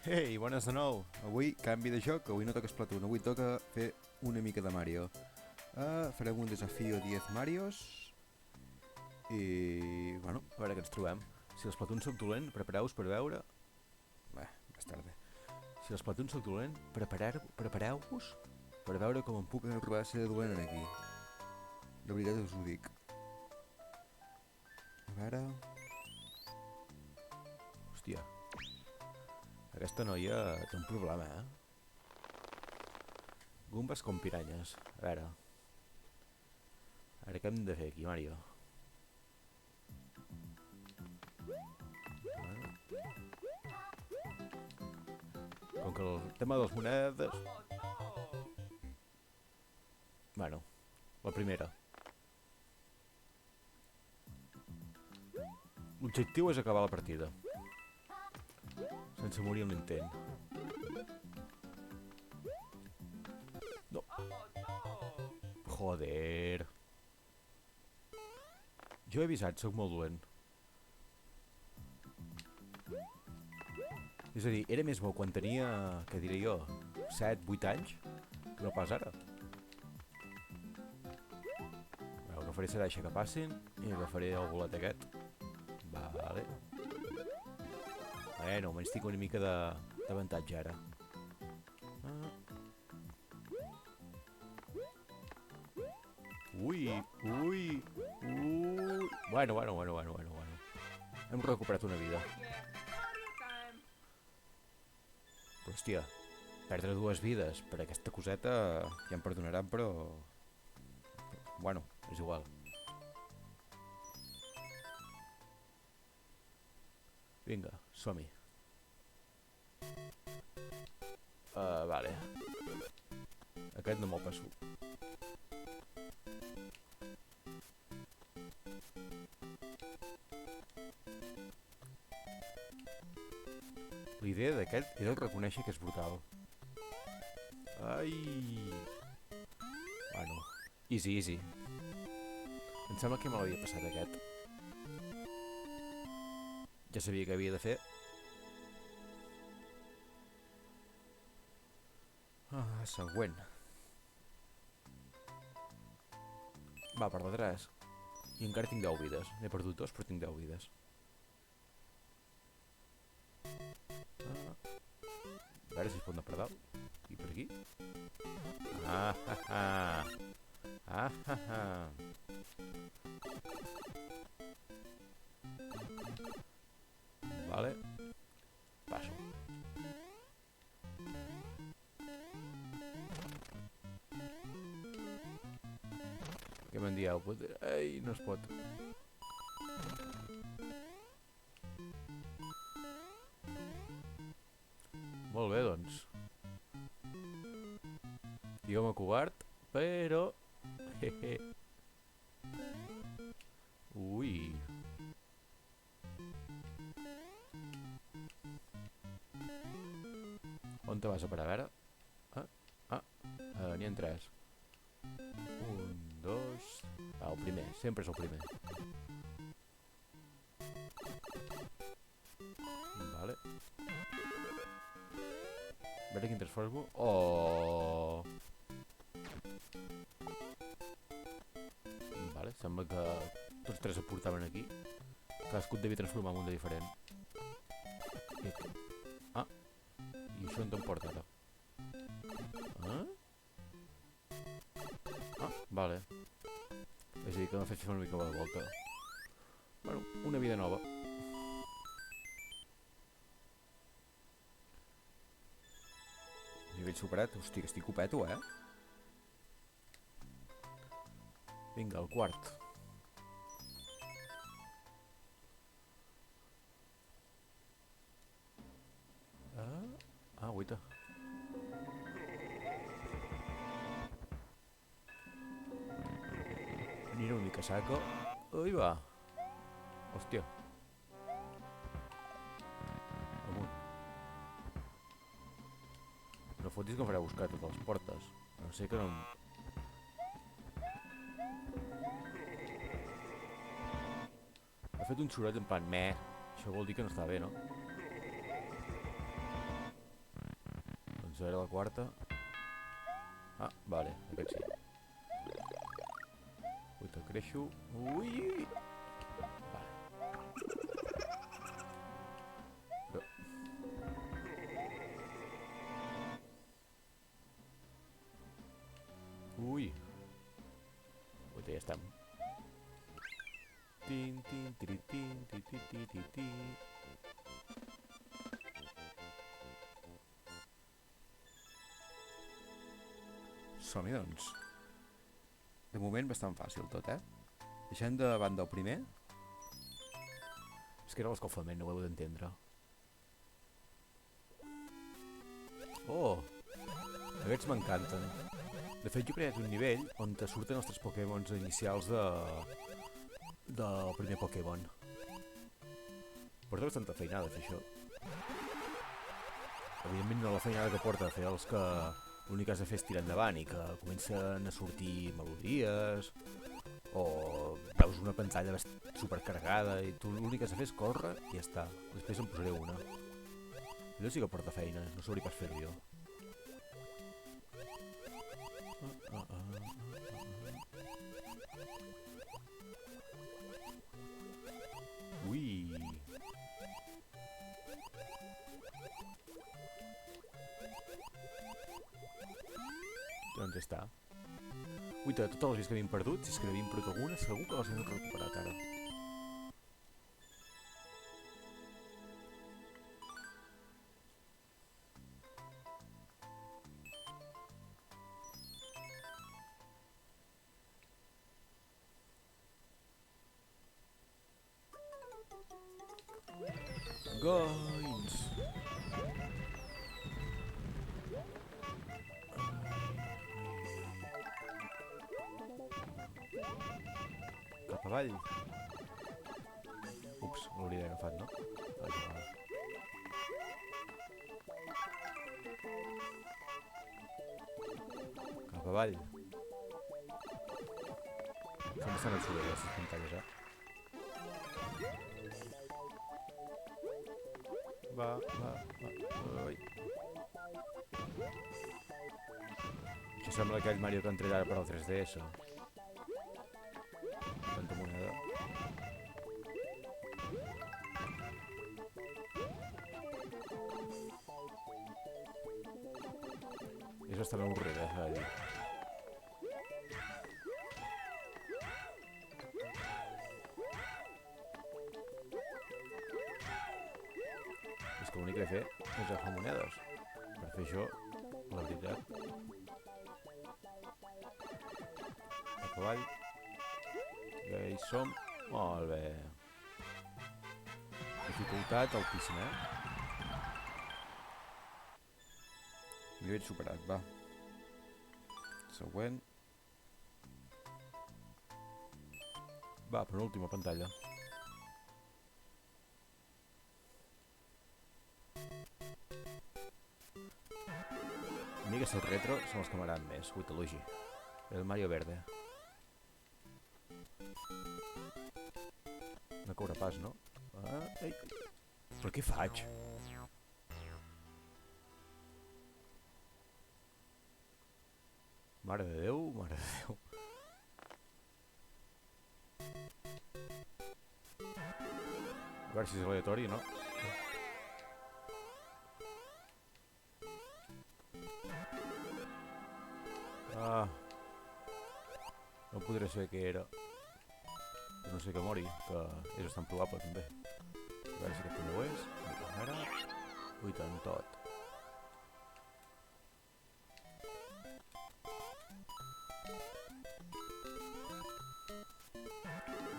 Ei, bones de nou. Avui canvi de joc, avui no toca Splatoon, avui toca fer una mica de Mario. Farem un desafío 10 Marios i, bueno, a veure què ens trobem. Si l'Splatoon soc dolent, prepareu-vos per veure... Bé, més tarda. Si l'Splatoon soc dolent, prepareu-vos per veure com em puc arribar a ser dolent en aquí. De veritat us ho dic. A veure... Hòstia. Aquesta noia té un problema, Gumbes com piranyes. A veure... Ara què hem de fer aquí, Mario? Com que el tema de les monedes... Bueno, la primera. L'objectiu és acabar la partida. Sense morir en l'intent. No. Joder. Jo he avisat, sóc molt dolent. És a dir, era més bo quan tenia, què diré jo, 7-8 anys, que no pas ara. El que faré serà deixar que passin i agafaré el bolet aquest. Vale. Bueno, almenys tinc una mica d'avantatge ara. Ui, ui, ui... Bueno. Hem recuperat una vida. Però, hòstia, perdre 2 vides per aquesta coseta ja em perdonaran, però... Bueno, és igual. Vinga, som-hi. Vale. Aquest no me'l passo. La idea d'aquest era reconèixer que és brutal. Ai... Bueno, easy. Em sembla que me l'havia passat aquest. Ja sabia què havia de fer. Següent. Va, per detrás. I encara tinc 10 vides. N'he perdut 2, però tinc 10 vides. A veure si es pot anar per dalt. I per aquí. Vale. Passo. Què me'n dieu? Ei, no es pot. Molt bé, doncs. Digueu-me covard, però... Ui. On te vas a parar, a veure? N'hi ha 3. 1, 2... el primer, sempre és el primer. Vale. A veure quin transformo. Oh! Vale, sembla que tots 3 es portaven aquí. Cadascú et devia transformar en un de diferent. I això on te'n porta ara? Vale. És a dir, que m'ha fet fer una mica de volta. Bueno, una vida nova. Nivell superat. Hosti, que estic copeto, Vinga, el quart. Guaita. Mira una mica saco. Ui, va. Hòstia. Amunt. No fotis que em farà buscar totes les portes. A no sé que no... Ha fet un soroll en plan meh. Això vol dir que no està bé, no? Posaré la quarta. Ah, vale, aquest sí. Ui, te'l creixo. Ui! Vale. Ui! Ui, ja estem. Tin, tin, tiri, tin, ti, ti, ti, ti, ti. Som-hi, doncs. De moment bastant fàcil tot, Deixem de banda el primer. És que era l'escalfament, no ho heu d'entendre. Oh! Aquests m'encanten. De fet, jo he creat un nivell on te surten els 3 Pokémons inicials del primer Pokémon. Porta bastanta feinada fer això. Evidentment no la feinada que porta fer els que l'únic que has de fer és tirar endavant i que comencen a sortir melodies o veus una pantalla supercarregada i tu l'únic que has de fer és córrer i ja està. Després en posaré una. Allò sí que porta feina, no sabria pas fer-ho jo. Ui! Doncs ja està. Ui, de totes les vies que havíem perdut, si és que n'havíem perdut alguna, segur que les hem recuperat ara. Goins! Cap avall. Ups, l'hauria d'haver agafat, no? Cap avall. Són bastant absurdes aquestes pantalles, Va. Ui. Això sembla aquell Mario que han tret ara per al 3DS. Tanta moneda. És bastant avorrida, s'ha de dir. És que l'únic que he de fer és agafar monedes. Per fer això, la veritat. Cap avall. Ja hi som. Molt bé. Dificultat altíssima, Nivell superat, va. Següent. Va, penúltima pantalla. A mi aquestes retro són els que m'agraden més. Ui, t'elogi. El Mario Verde. No caurà pas, no? Ei. Però què faig? Mare de Déu, mare de Déu. A veure si és aleatori, no? No podré saber què era. Però no sé que mori, que és bastant probable també. A veure si aquest també ho és. Ara... Ui, tant tot.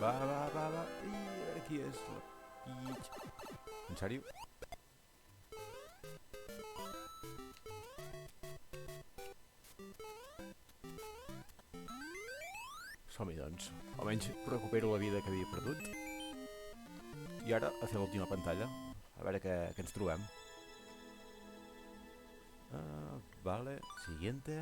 Va. I a veure qui és la Peach. En sèrio? Som-hi, doncs. Almenys recupero la vida que havia perdut. I ara a fer l'última pantalla. A veure què ens trobem. Vale, siguiente.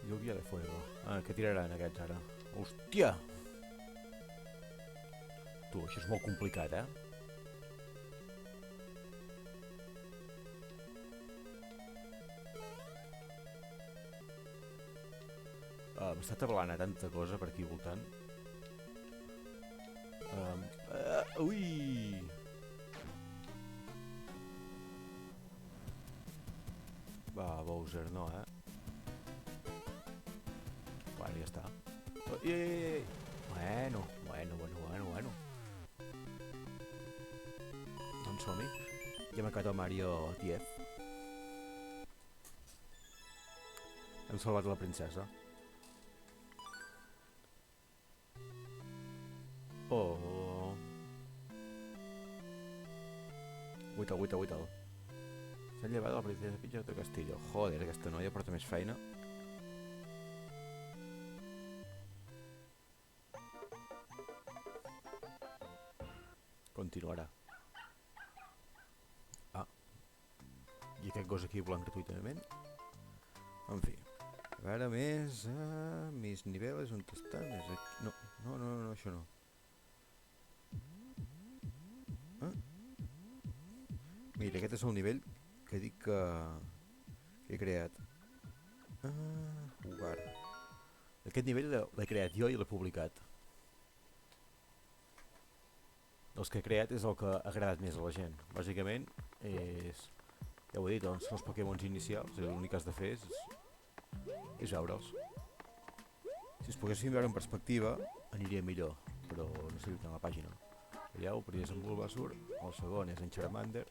Lluvia de fuego. Què tiraran aquests ara? Hòstia! Tu, això és molt complicat, eh? M'està tablant tanta cosa per aquí voltant. Ui! Va, Bowser, no, eh? Bueno, ja està. Ei! Bueno. Doncs som-hi. Ja hem acabat el Mario 10. Hem salvat la princesa. Oh. Guita'l. S'ha llevat la princesa Peach de Castillo. Joder, aquesta noia porta més feina. Continuarà. I aquest gos aquí volant gratuïtament. En fi. A veure, més nivells, on estan? No, això no. Mira, aquest és el nivell que dic que he creat. Jugar. Aquest nivell l'he creat jo i l'he publicat. Els que he creat és el que ha agradat més a la gent. Bàsicament és... Ja ho he dit, doncs, els Pokémons inicials, l'únic que has de fer és veure'ls. Si es poguessin veure en perspectiva, aniria millor, però no sé en la pàgina. Veieu, el primer és en Bulbasaur, el segon és en Charmander.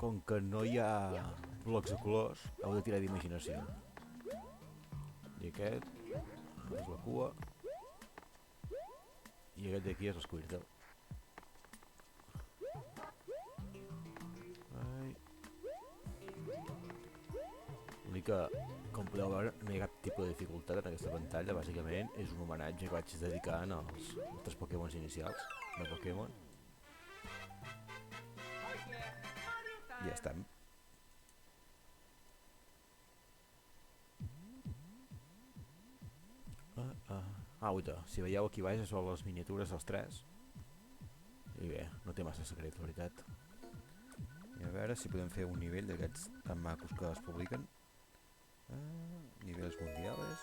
Com que no hi ha blocs de colors, heu de tirar d'imaginació. I aquest és la cua. I aquest d'aquí és l'Squirtle. L'únic que, com podeu veure, no hi ha cap tipus de dificultat en aquesta pantalla. Bàsicament és un homenatge que vaig dedicar als altres Pokémons inicials de Pokémon. I ja estem. Uita, si veieu aquí baix són les miniatures dels tres. I bé, no té massa secret, la veritat. I a veure si podem fer un nivell d'aquests tan macos que es publiquen. Nivells mundials.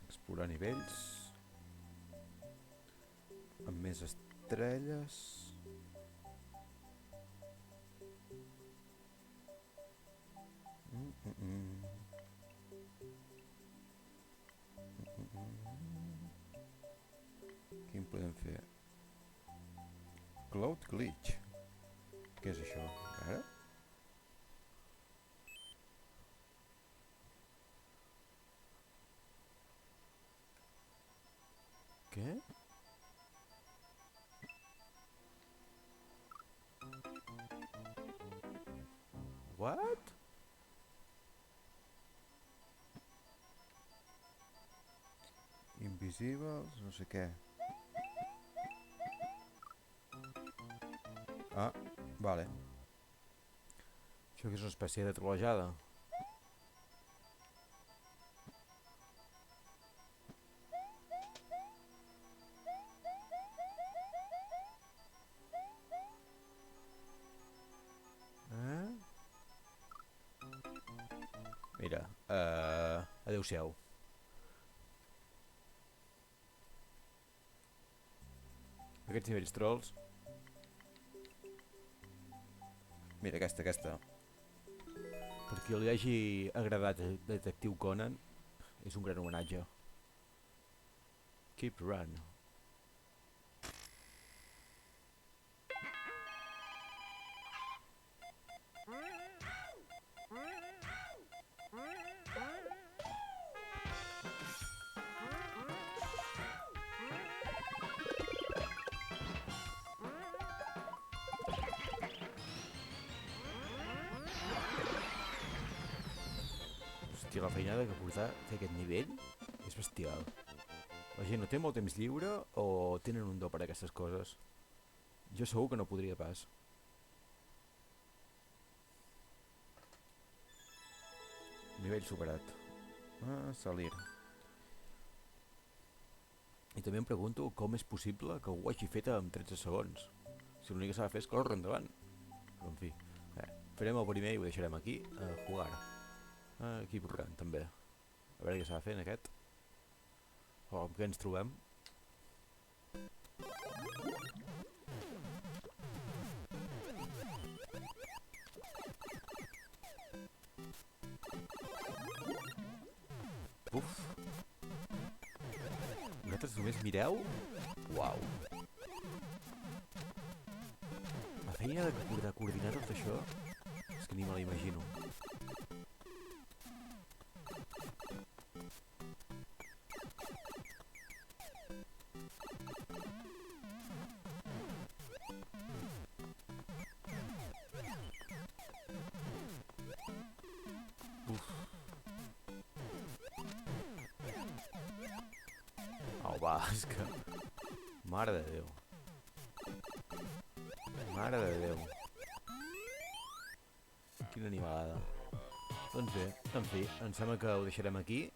Explorar nivells. Amb més estrelles. Quin podem fer? Cloud Glitch. Què és això? A veure. Què? What? Invisibles, no sé què. Vale. Això que és una espècie de trolejada. Mira, adeu-siau. Aquests nivells trolls. Mira, aquesta. Per qui li hagi agradat Detectiu Conan, és un gran homenatge. Keep run. Hòstia, la feinada que portar fer aquest nivell és bestial. La gent no té molt temps lliure o tenen un do per a aquestes coses? Jo segur que no podria pas. Nivell superat. Salir. I també em pregunto com és possible que ho hagi fet en 13 segons. Si l'únic que s'ha de fer és córrer endavant. Però en fi, farem el primer i ho deixarem aquí. Jugar. Aquí programa també. A veure què s'ha de fer en aquest. Amb què ens trobem. Uf. Vosaltres només mireu? Uau. La feina de coordinar tot això és que ni me la imagino. Va, és que... Mare de Déu. Mare de Déu. Quina animalada. Doncs bé, en fi, em sembla que ho deixarem aquí